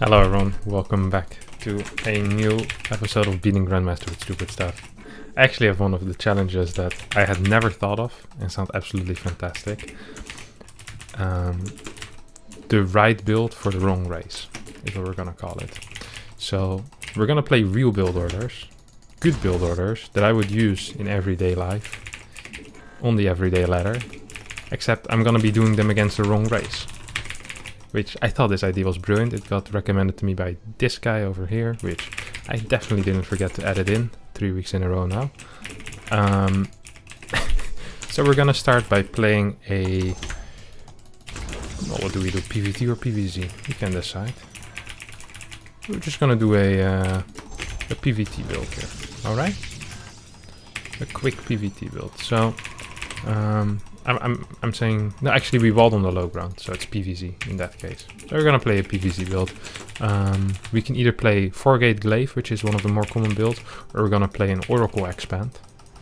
Hello everyone, welcome back to a new episode of Beating Grandmaster with Stupid Stuff. I actually have one of the challenges that I had never thought of and sound absolutely fantastic. The right build for the wrong race is what we're gonna call it. So we're gonna play real build orders, good build orders that I would use in everyday life, on the everyday ladder, except I'm gonna be doing them against the wrong race. Which I thought this idea was brilliant. It got recommended to me by this guy over here, which I definitely didn't forget to edit in 3 weeks in a row now. So we're gonna start by playing a... Well, what do we do? PvT or PvZ? You can decide. We're just gonna do a PvT build here. Alright? A quick PvT build. So, I'm saying... No, actually we walled on the low ground, so it's PvZ in that case. So we're gonna play a PvZ build. We can either play 4-gate glaive, which is one of the more common builds, or we're gonna play an Oracle expand.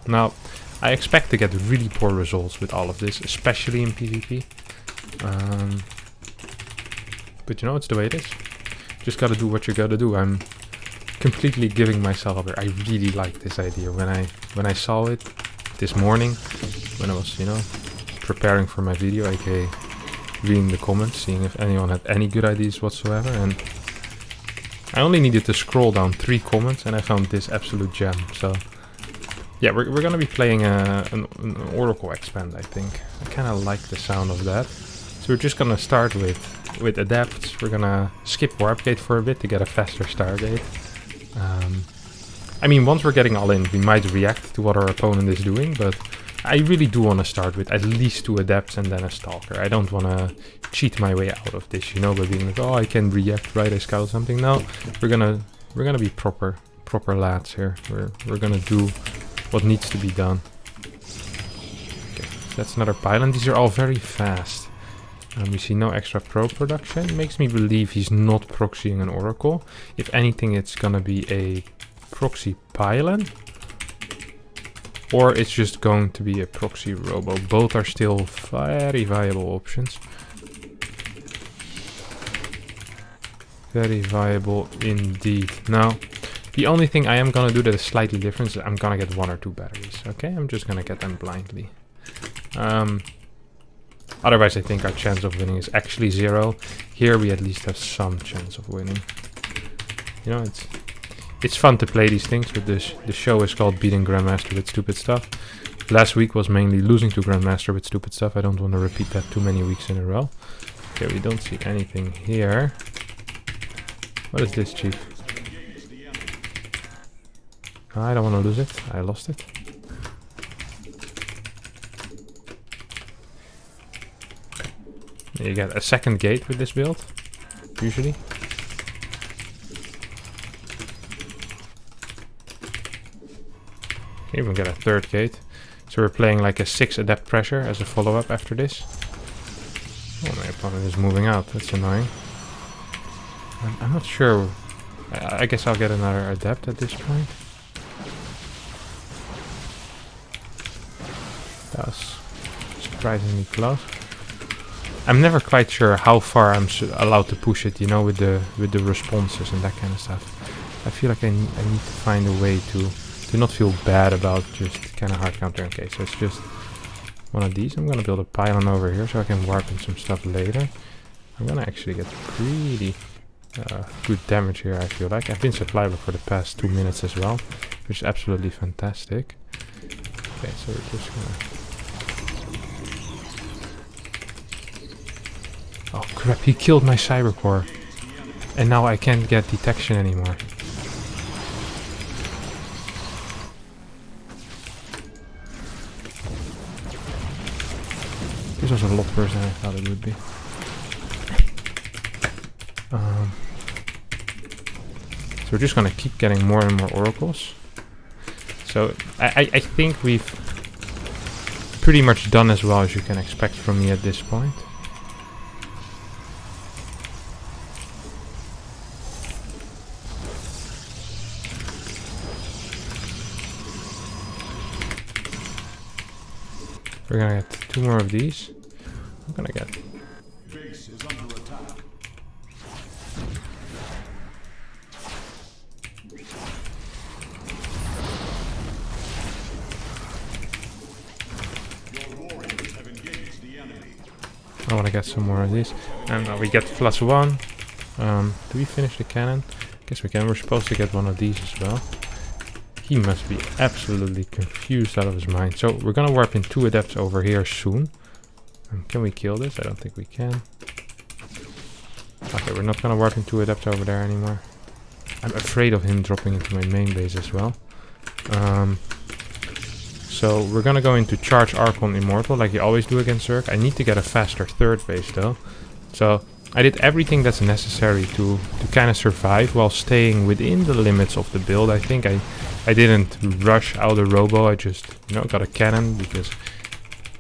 Now, I expect to get really poor results with all of this, especially in PvP. But you know, it's the way it is. Just gotta do what you gotta do. I'm completely giving myself up here. I really like this idea. When I saw it this morning, when I was, you know, preparing for my video, aka reading the comments, seeing if anyone had any good ideas whatsoever, and I only needed to scroll down 3 comments and I found this absolute gem. So yeah, we're gonna be playing an Oracle expand, I think. I kinda like the sound of that. So we're just gonna start with adapts. We're gonna skip warp gate for a bit to get a faster stargate. I mean, once we're getting all in, we might react to what our opponent is doing, but I really do want to start with at least 2 adepts and then a stalker. I don't want to cheat my way out of this, you know, by being like, oh, I can react, right? I scout something. No, we're gonna be proper lads here. We're gonna do what needs to be done. Okay, so that's another pylon. These are all very fast. We see no extra pro production. It makes me believe he's not proxying an oracle. If anything, it's gonna be a proxy pylon, or it's just going to be a proxy robo. Both are still very viable options. Very viable indeed. Now, the only thing I am gonna do that is slightly different is I'm gonna get 1 or 2 batteries. Okay, I'm just gonna get them blindly. Otherwise, I think our chance of winning is actually 0. Here, we at least have some chance of winning. You know, it's fun to play these things, but the show is called Beating Grandmaster with Stupid Stuff. Last week was mainly losing to Grandmaster with Stupid Stuff. I don't want to repeat that too many weeks in a row. Okay, we don't see anything here. What is this, Chief? I don't want to lose it. I lost it. You get a second gate with this build, usually. Even get a 3rd gate. So we're playing like a 6 adept pressure as a follow-up after this. Oh, my opponent is moving out. That's annoying. I'm not sure. I guess I'll get another adept at this point. That was surprisingly close. I'm never quite sure how far I'm allowed to push it, you know, with the responses and that kind of stuff. I feel like I need to find a way to not feel bad about just kind of hard countering. Okay, so it's just one of these. I'm gonna build a pylon over here so I can warp in some stuff later. I'm gonna actually get pretty good damage here, I feel like. I've been supplyable for the past 2 minutes as well, which is absolutely fantastic. Okay, so we're just gonna... Oh crap, he killed my cybercore. And now I can't get detection anymore. This was a lot worse than I thought it would be. So we're just gonna keep getting more and more oracles. So I think we've pretty much done as well as you can expect from me at this point. We're gonna get 2 more of these. I'm gonna get get some more of these. And we get +1. Do we finish the cannon? Guess we can. We're supposed to get one of these as well. He must be absolutely confused out of his mind. So we're gonna warp in 2 adepts over here soon. Can we kill this? I don't think we can. Okay, we're not gonna warp in 2 adepts over there anymore. I'm afraid of him dropping into my main base as well. So we're gonna go into charge Archon Immortal like you always do against Zerg. I need to get a faster 3rd base though. So I did everything that's necessary to kind of survive while staying within the limits of the build. I think I didn't rush out a robo. I just, you know, got a cannon because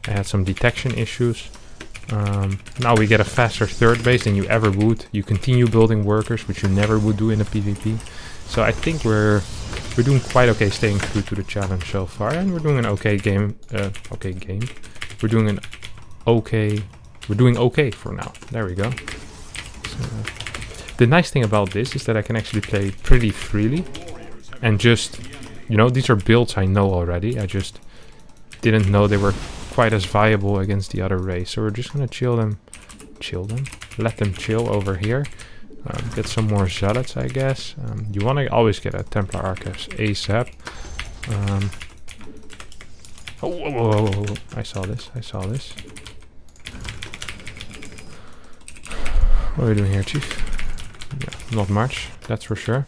I had some detection issues. Now we get a faster 3rd base than you ever would. You continue building workers, which you never would do in a PvP. So I think we're doing quite okay staying true to the challenge so far, and we're doing an okay game. We're doing okay for now. There we go. So, the nice thing about this is that I can actually play pretty freely, and just, you know, these are builds I know already. I just didn't know they were quite as viable against the other race, so we're just gonna let them chill over here. Get some more zealots, I guess. You want to always get a Templar Archives ASAP. Oh, I saw this. What are we doing here, Chief? Yeah, not much, that's for sure.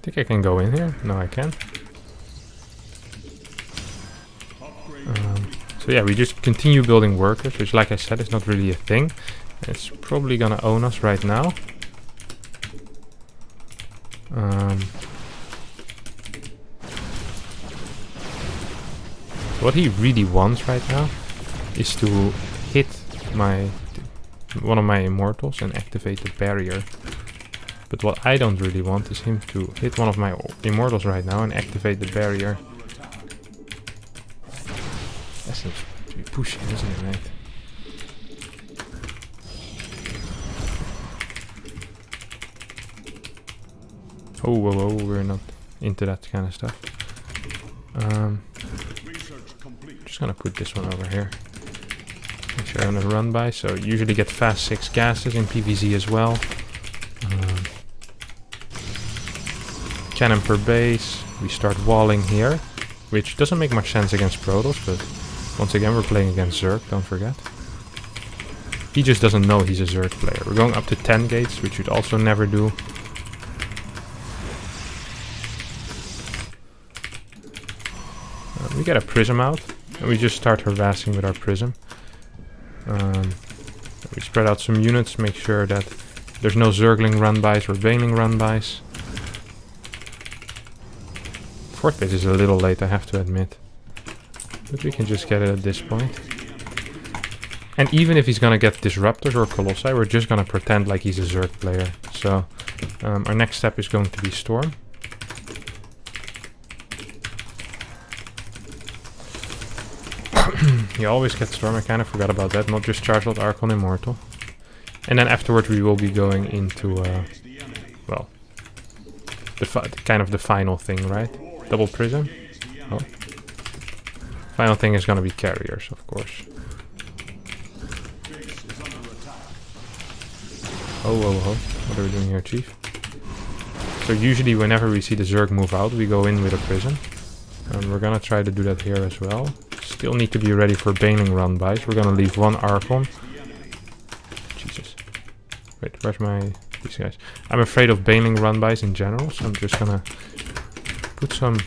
Think I can go in here? No, I can't. So yeah, we just continue building workers, which, like I said, is not really a thing. It's probably gonna own us right now. What he really wants right now is to hit one of my immortals and activate the barrier. But what I don't really want is him to hit one of my immortals right now and activate the barrier. That seems to be pushing, isn't it, mate? Oh, whoa, we're not into that kind of stuff. Just gonna put this one over here. Make sure I'm gonna run by. So usually get fast 6 gases in PvZ as well. Cannon per base. We start walling here, which doesn't make much sense against Protoss, but once again we're playing against Zerg, don't forget. He just doesn't know he's a Zerg player. We're going up to 10 gates, which you'd also never do. We get a prism out, and we just start harassing with our prism. We spread out some units, make sure that there's no Zergling run-bys or Baneling run-bys. 4th base is a little late, I have to admit. But we can just get it at this point. And even if he's gonna get Disruptors or Colossi, we're just gonna pretend like he's a Zerg player. So our next step is going to be Storm. You always get Storm, I kind of forgot about that, not just Charged Archon Immortal. And then afterwards we will be going into, well, kind of the final thing, right? Double Prism. Oh. Final thing is gonna be Carriers, of course. Oh, what are we doing here, Chief? So usually whenever we see the Zerg move out, we go in with a Prism. And we're gonna try to do that here as well. Still need to be ready for Baneling run-bys. We're gonna leave 1 Archon. Jesus. Wait, where's these guys? I'm afraid of Baneling run-bys in general, so I'm just gonna put some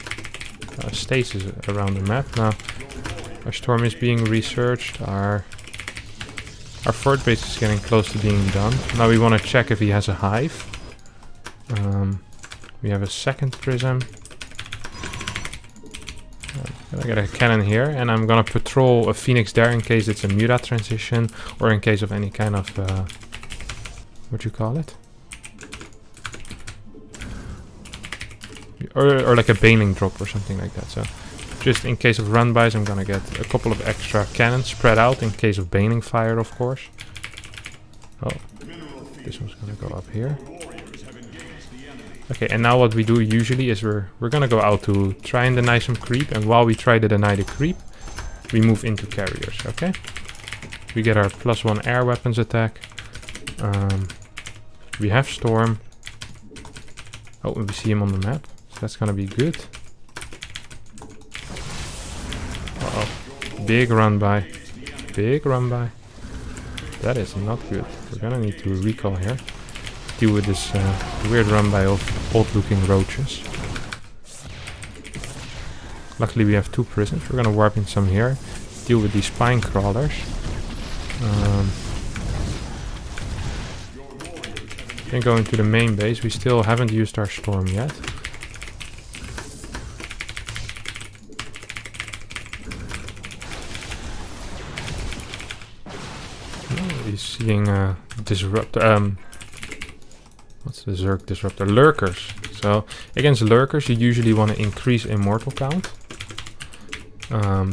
stasis around the map. Now, our Storm is being researched. Our 4th base is getting close to being done. Now we want to check if he has a hive. We have a 2nd Prism. I got a cannon here, and I'm gonna patrol a Phoenix there in case it's a Muta transition, or in case of any kind of, what do you call it? Or like a Baneling drop or something like that. So just in case of run-bys, I'm gonna get a couple of extra cannons spread out in case of Baneling fire, of course. Oh, this one's gonna go up here. Okay, and now what we do usually is we're gonna go out to try and deny some creep, and while we try to deny the creep, we move into carriers, okay? We get our +1 air weapons attack. We have Storm. Oh, we see him on the map, so that's gonna be good. Uh-oh. Big run by. Big run by. That is not good. We're gonna need to recall here. Deal with this weird run by of old looking roaches. Luckily we have 2 prisons. We're gonna warp in some here. Deal with these spine crawlers. Then going to the main base. We still haven't used our storm yet. He's seeing disruptor. What's the Zerg disruptor? Lurkers. So against lurkers, you usually want to increase immortal count.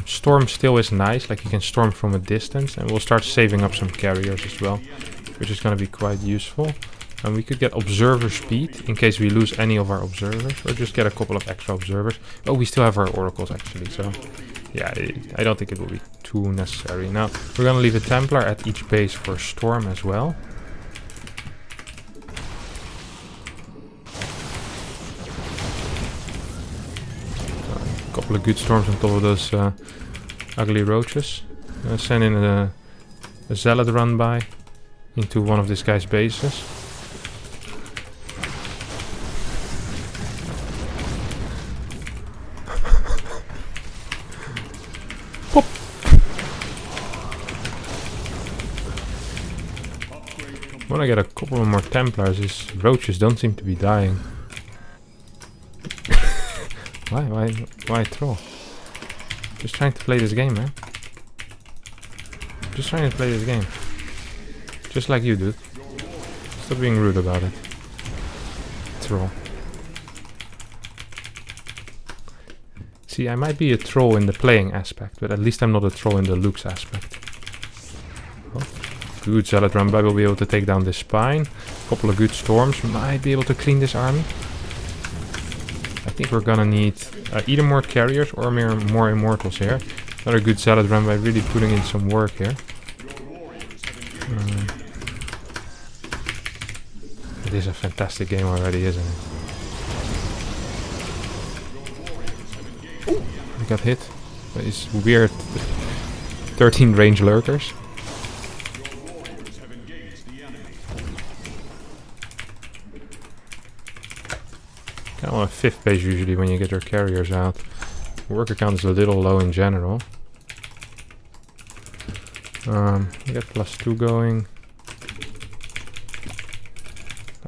Storm still is nice, like you can storm from a distance, and we'll start saving up some carriers as well, which is going to be quite useful. And we could get observer speed in case we lose any of our observers, or just get a couple of extra observers. Oh, we still have our oracles actually, so yeah, I don't think it will be too necessary. Now we're going to leave a Templar at each base for storm as well. Couple of good storms on top of those ugly roaches. Send in a zealot run by into one of this guy's bases. Pop! When I get a couple of more Templars, these roaches don't seem to be dying. Why troll? Just trying to play this game, man. Just trying to play this game. Just like you, dude. Stop being rude about it. Troll. See, I might be a troll in the playing aspect, but at least I'm not a troll in the looks aspect. Oh, good zealot run by, will be able to take down this spine. Couple of good storms, might be able to clean this army. I think we're gonna need either more carriers or more immortals here. Another good zealot run by, really putting in some work here. It is a fantastic game already, isn't it? I got hit by these weird 13 range lurkers. Kind of on a 5th base usually when you get your carriers out. Worker count is a little low in general. We got +2 going.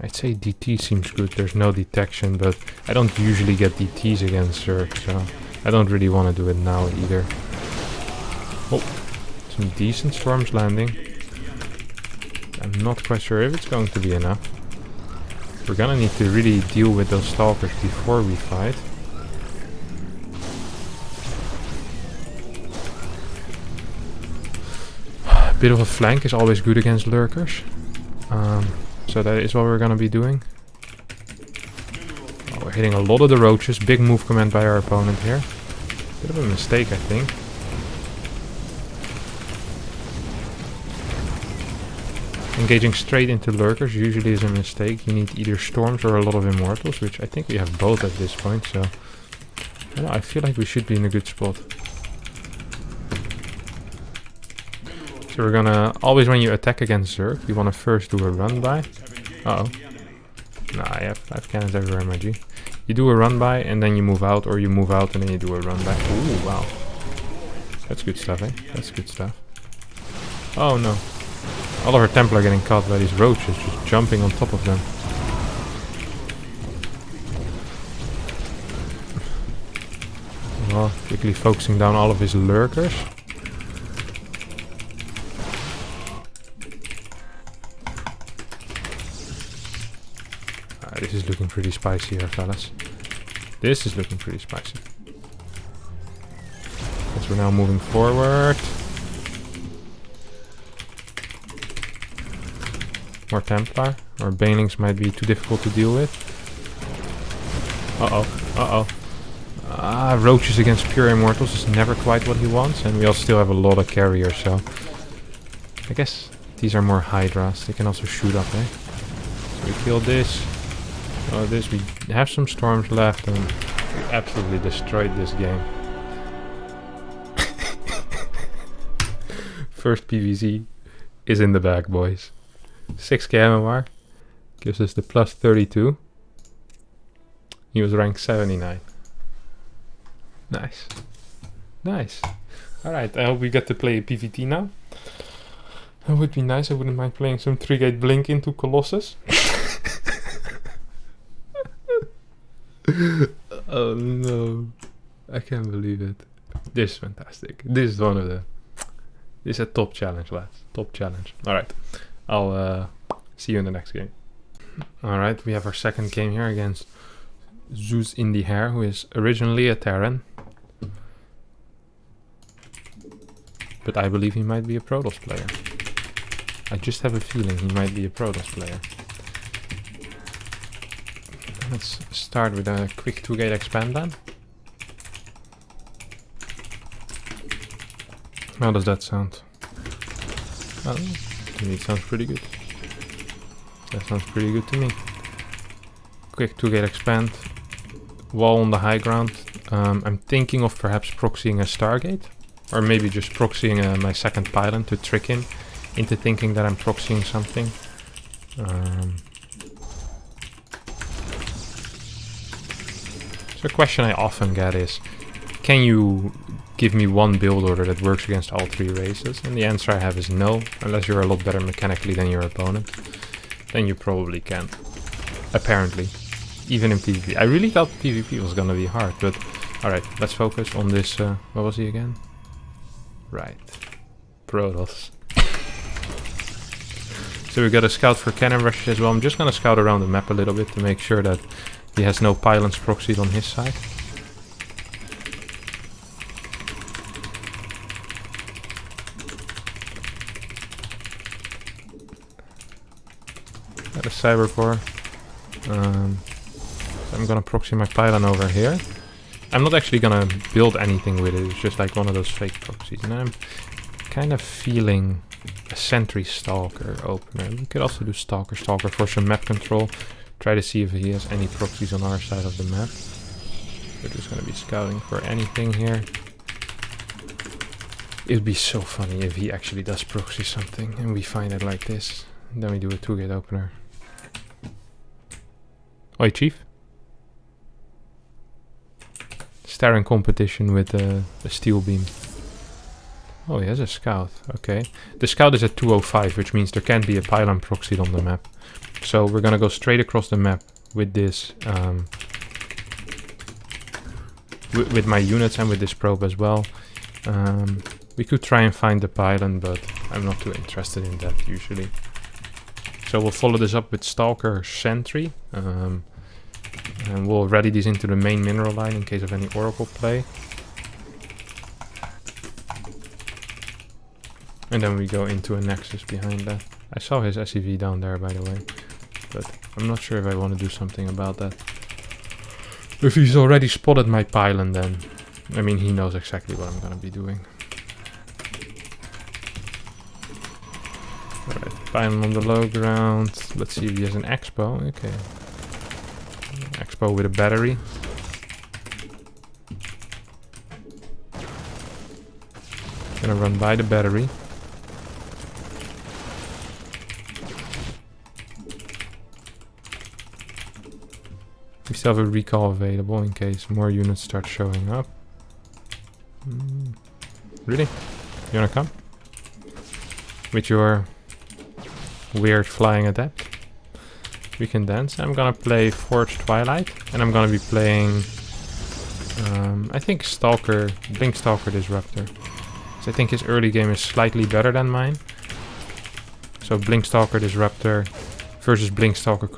I'd say DT seems good. There's no detection, but I don't usually get DTs against Zerg, so I don't really want to do it now either. Oh, some decent storms landing. I'm not quite sure if it's going to be enough. We're gonna need to really deal with those stalkers before we fight. A bit of a flank is always good against lurkers. So that is what we're gonna be doing. Oh, we're hitting a lot of the roaches. Big move command by our opponent here. Bit of a mistake, I think. Engaging straight into lurkers usually is a mistake. You need either storms or a lot of immortals, which I think we have both at this point, so I don't know, I feel like we should be in a good spot. So we're gonna, always when you attack against Zerg, you wanna first do a run by. Uh oh. Nah, I have cannons everywhere, my G. You do a run by and then you move out, or you move out and then you do a run by. Ooh, wow. That's good stuff, eh? That's good stuff. Oh no. All of our Templar are getting caught by these roaches, just jumping on top of them. Well, quickly focusing down all of his lurkers. This is looking pretty spicy here, fellas. This is looking pretty spicy. As we're now moving forward. More Templar. Our banelings might be too difficult to deal with. Uh-oh. Uh-oh. Ah, roaches against pure immortals is never quite what he wants, and we also still have a lot of carriers, so I guess these are more hydras. They can also shoot up, eh? So we kill this. Oh, this. We have some storms left, and we absolutely destroyed this game. First PVZ is in the bag, boys. 6k MMR gives us the plus 32. He was ranked 79. Nice. Nice. Alright, I hope we get to play a PvT now. That would be nice. I wouldn't mind playing some 3-gate Blink into Colossus. Oh no. I can't believe it. This is fantastic. This is one of the... This is a top challenge, lads. Top challenge. Alright. I'll see you in the next game. Alright, we have our second game here against Zeus in the Hair, who is originally a Terran. But I believe he might be a Protoss player. I just have a feeling he might be a Protoss player. Let's start with a quick 2-gate expand then. How does that sound? Well, to me it sounds pretty good. That sounds pretty good to me. Quick 2-gate expand. Wall on the high ground. I'm thinking of perhaps proxying a Stargate. Or maybe just proxying my second pylon to trick him into thinking that I'm proxying something. So a question I often get is, can you give me one build order that works against all 3 races? And the answer I have is no, unless you're a lot better mechanically than your opponent. Then you probably can. Apparently. Even in PvP. I really thought PvP was gonna be hard, but... Alright, let's focus on this... what was he again? Right. Protoss. So we got a scout for cannon rushes as well. I'm just gonna scout around the map a little bit to make sure that he has no pylons proxied on his side. Got a cybercore. So I'm gonna proxy my pylon over here. I'm not actually gonna build anything with it, it's just like one of those fake proxies. And I'm kind of feeling a sentry stalker opener. We could also do stalker for some map control. Try to see if he has any proxies on our side of the map. We're just gonna be scouting for anything here. It would be so funny if he actually does proxy something and we find it like this. And then we do a 2-gate opener. Oi, Chief. Staring competition with a steel beam. Oh, he has a scout. Okay. The scout is at 205, which means there can't be a pylon proxied on the map. So we're gonna go straight across the map with this, with my units and with this probe as well. We could try and find the pylon, but I'm not too interested in that usually. So we'll follow this up with Stalker Sentry. And we'll ready these into the main mineral line in case of any Oracle play. And then we go into a Nexus behind that. I saw his SCV down there, by the way. But I'm not sure if I want to do something about that. If he's already spotted my pylon, then... I mean, he knows exactly what I'm going to be doing. Alright, pylon on the low ground. Let's see if he has an Expo. Okay. Expo with a battery. Gonna run by the battery. We still have a recall available in case more units start showing up. Really? You wanna come? With your weird flying adept? We can dance. I'm gonna play Forged Twilight, and I'm gonna be playing, I think Stalker, Blink Stalker Disruptor. So I think his early game is slightly better than mine. So Blink Stalker Disruptor versus Blink Stalker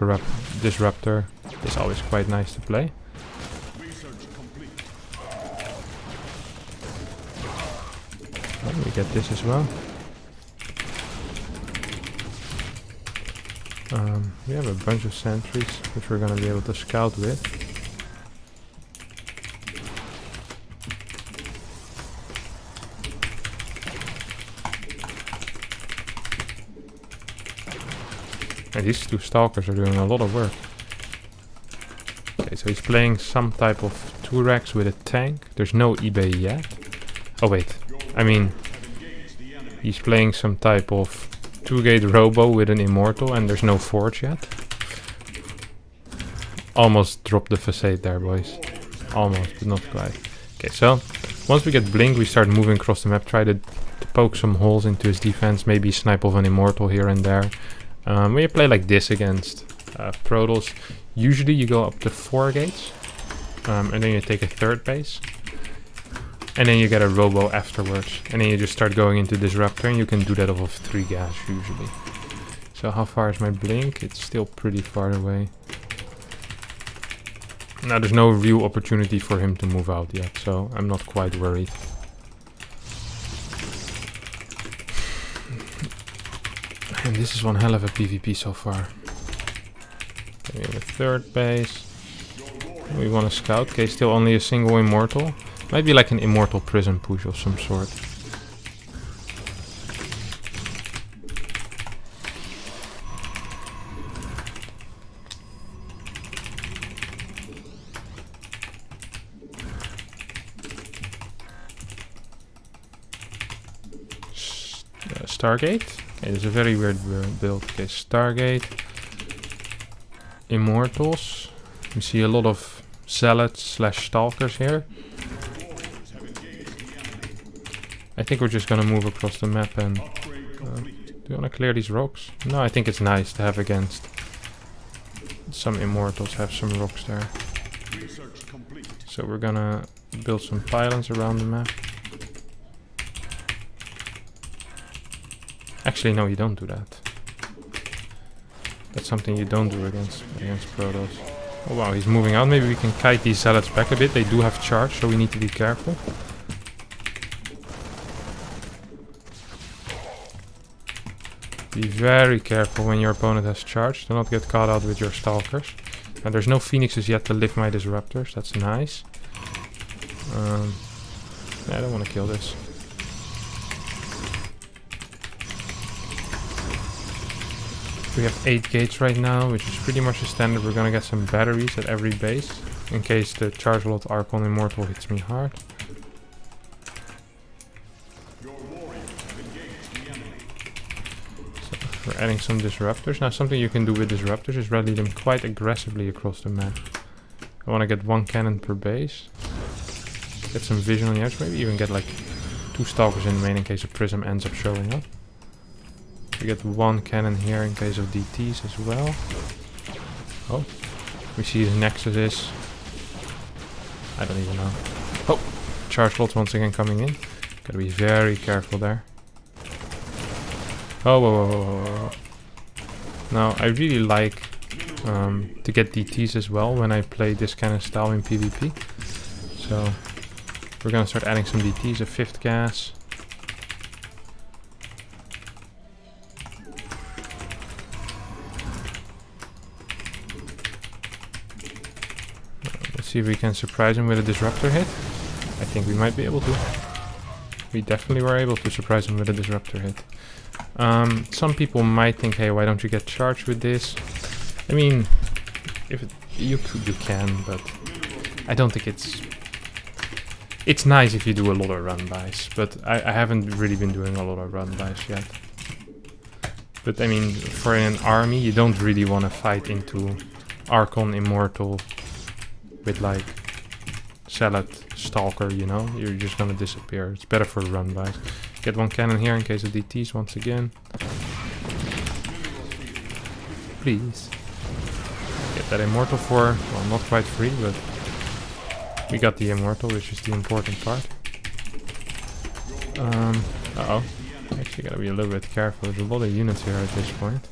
Disruptor is always quite nice to play. Well, we get this as well. We have a bunch of sentries which we're gonna be able to scout with. And these two stalkers are doing a lot of work. Okay, so he's playing some type of 2-Rex with a tank. There's no eBay yet. Oh wait, I mean, he's playing some type of 2-gate robo with an immortal and there's no forge yet. Almost dropped the facade there, boys. Almost, but not quite. Okay, so once we get blink, we start moving across the map, try to poke some holes into his defense, maybe snipe off an immortal here and there. When you play like this against Protoss, usually you go up to 4 gates, and then you take a 3rd base, and then you get a robo afterwards, and then you just start going into disruptor, and you can do that off of 3 gas usually. So how far is my blink? It's still pretty far away. Now there's no real opportunity for him to move out yet, so I'm not quite worried. And this is one hell of a PvP so far. Okay, we have a 3rd base. We want to scout. Okay, still only a single immortal. Might be like an immortal prison push of some sort. Stargate. Okay, this is a very weird build. Okay, Stargate. Immortals. We see a lot of zealots slash stalkers here. I think we're just gonna move across the map and... do you wanna clear these rocks? No, I think it's nice to have against some immortals, have some rocks there. So we're gonna build some pylons around the map. Actually, no, you don't do that. That's something you don't do against Protoss. Oh wow, he's moving out. Maybe we can kite these zealots back a bit. They do have charge, so we need to be careful. Be very careful when your opponent has charge. Do not get caught out with your stalkers. And there's no phoenixes yet to lift my disruptors. That's nice. I don't want to kill this. We have 8 gates right now, which is pretty much the standard. We're gonna get some batteries at every base, in case the Charge Lot Archon Immortal hits me hard. So we're adding some disruptors. Now something you can do with disruptors is rally them quite aggressively across the map. I want to get 1 cannon per base. Get some vision on the edge, maybe even get like 2 stalkers in the main in case a prism ends up showing up. We get 1 cannon here in case of DTs as well. Oh, we see his nexus is... I don't even know. Oh, charge lots once again coming in. Gotta be very careful there. Oh, whoa, whoa, whoa, whoa. Now, I really like to get DTs as well when I play this kind of style in PvP. So, we're gonna start adding some DTs, a 5th gas. See if we can surprise him with a disruptor hit. I think we might be able to. We definitely were able to surprise him with a disruptor hit. Some people might think, hey, why don't you get charged with this? I mean, if it, you can, but I don't think it's nice if you do a lot of run-bys, but I haven't really been doing a lot of run-bys yet. But I mean, for an army, you don't really want to fight into Archon Immortal with like Zealot Stalker, you know? You're just gonna disappear. It's better for run-bys. Get 1 cannon here in case of DTs once again. Please. Get that Immortal for, well, not quite free, but we got the Immortal, which is the important part. Uh-oh. Actually gotta be a little bit careful. There's a lot of units here at this point.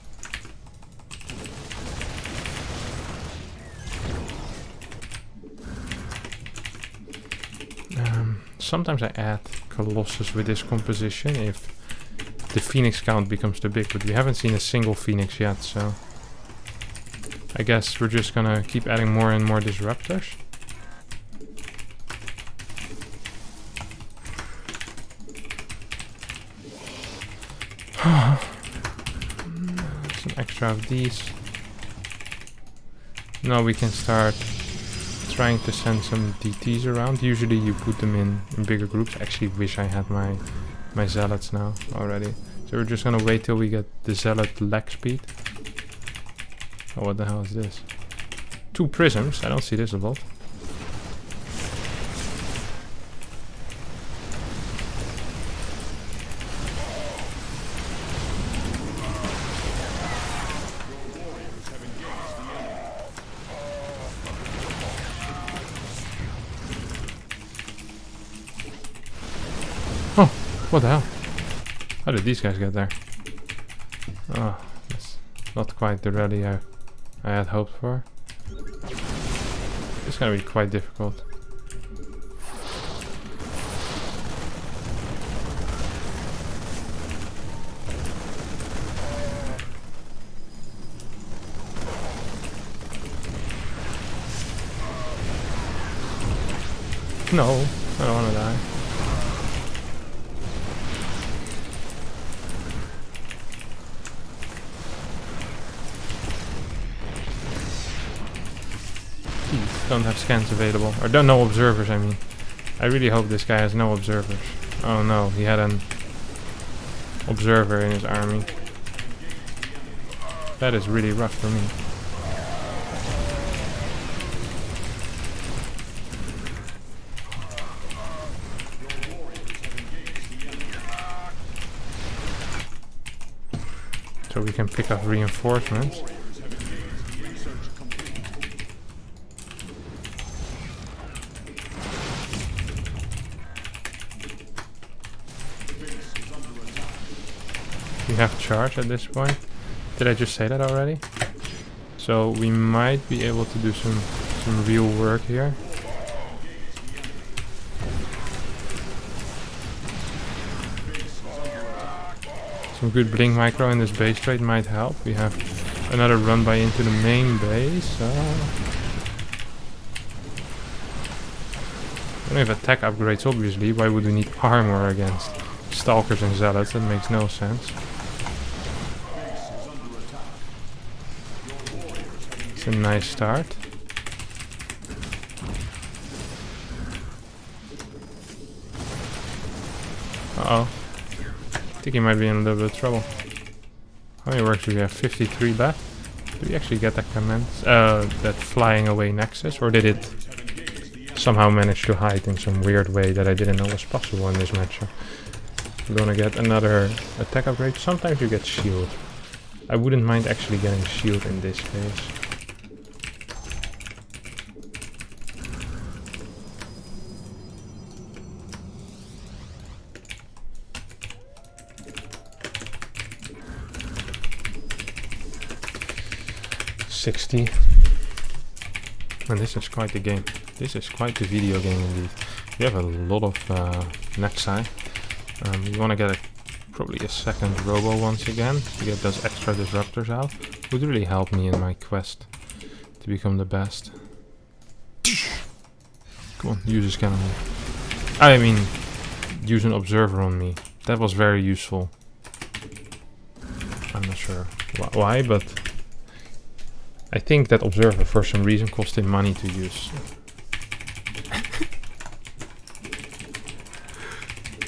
Sometimes I add Colossus with this composition if the Phoenix count becomes too big, but we haven't seen a single Phoenix yet, so I guess we're just gonna keep adding more and more disruptors. some extra of these. Now we can start trying to send some DTs around. Usually you put them in bigger groups. I actually wish I had my zealots now already. So we're just gonna wait till we get the zealot leg speed. Oh, what the hell is this? 2 prisms. I don't see this a lot. Oh, what the hell? How did these guys get there? Oh, that's not quite the rally I had hoped for. It's gonna be quite difficult. No, I don't wanna die. Don't have scans available, or don't no observers. I mean, I really hope this guy has no observers. Oh no, he had an observer in his army. That is really rough for me. So we can pick up reinforcements. We have charge at this point. Did I just say that already? So we might be able to do some real work here. Some good blink micro in this base trade might help. We have another run by into the main base. I don't have attack upgrades obviously. Why would we need armor against stalkers and zealots? That makes no sense. It's a nice start. Uh-oh. I think he might be in a little bit of trouble. How many works do we have? 53 left. Did we actually get that command? That flying away nexus? Or did it somehow manage to hide in some weird way that I didn't know was possible in this matchup? We're gonna get another attack upgrade. Sometimes you get shield. I wouldn't mind actually getting shield in this case. And this is quite the game. This is quite the video game indeed. We have a lot of Nexi. We want to get probably a second robo once again to get those extra disruptors out. Would really help me in my quest to become the best. Come on, use a scan on me. I mean, use an observer on me. That was very useful. I'm not sure why, but I think that observer for some reason cost him money to use.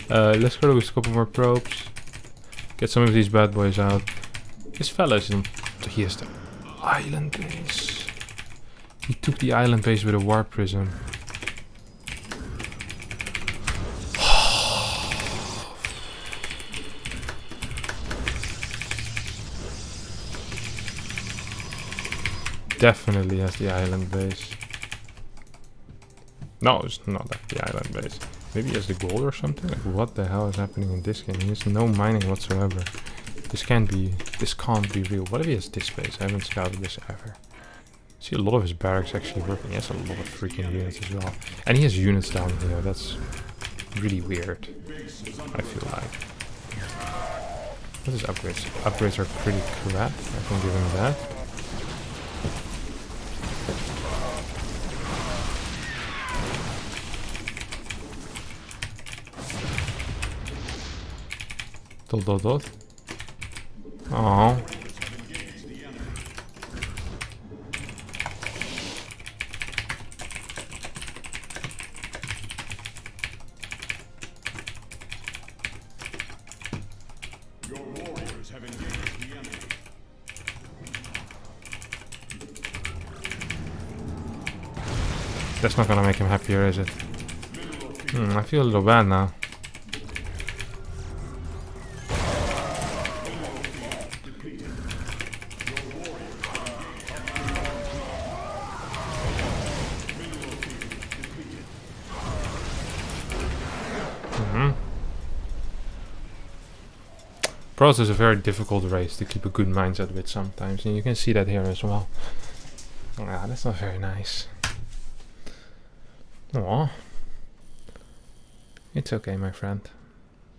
Let's go with a couple more probes. Get some of these bad boys out. This fella is in... He has the island base. He took the island base with a warp prism. Definitely has the island base. No, it's not at the island base. Maybe he has the gold or something? Like, what the hell is happening in this game? He has no mining whatsoever. This can't be real. What if he has this base? I haven't scouted this ever. See a lot of his barracks actually working. He has a lot of freaking units as well. And he has units down here. That's really weird, I feel like. What is upgrades? Upgrades are pretty crap. I can give him that. Dot. Oh. That's not gonna make him happier, is it? I feel a little bad now. Pros is a very difficult race to keep a good mindset with sometimes, and you can see that here as well. Ah, that's not very nice. Aw. It's okay, my friend.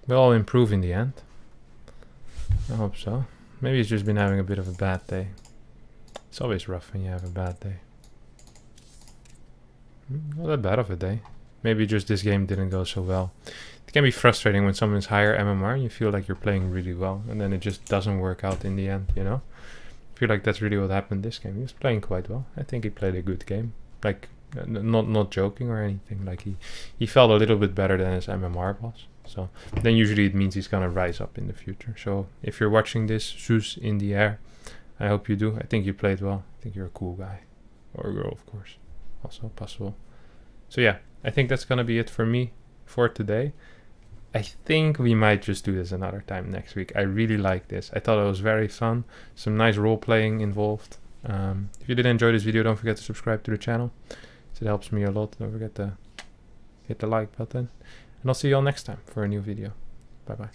We'll all improve in the end. I hope so. Maybe he's just been having a bit of a bad day. It's always rough when you have a bad day. Not that bad of a day. Maybe just this game didn't go so well. It can be frustrating when someone's higher MMR and you feel like you're playing really well and then it just doesn't work out in the end, you know? I feel like that's really what happened this game. He was playing quite well. I think he played a good game. Like, not joking or anything. Like, he felt a little bit better than his MMR was. So, then usually it means he's gonna rise up in the future. So, if you're watching this, Zeus in the air, I hope you do. I think you played well. I think you're a cool guy. Or a girl, of course. Also possible. So yeah, I think that's gonna be it for me for today. I think we might just do this another time next week. I really like this. I thought it was very fun. Some nice role playing involved. If you did enjoy this video, don't forget to subscribe to the channel. It helps me a lot. Don't forget to hit the like button. And I'll see you all next time for a new video. Bye bye.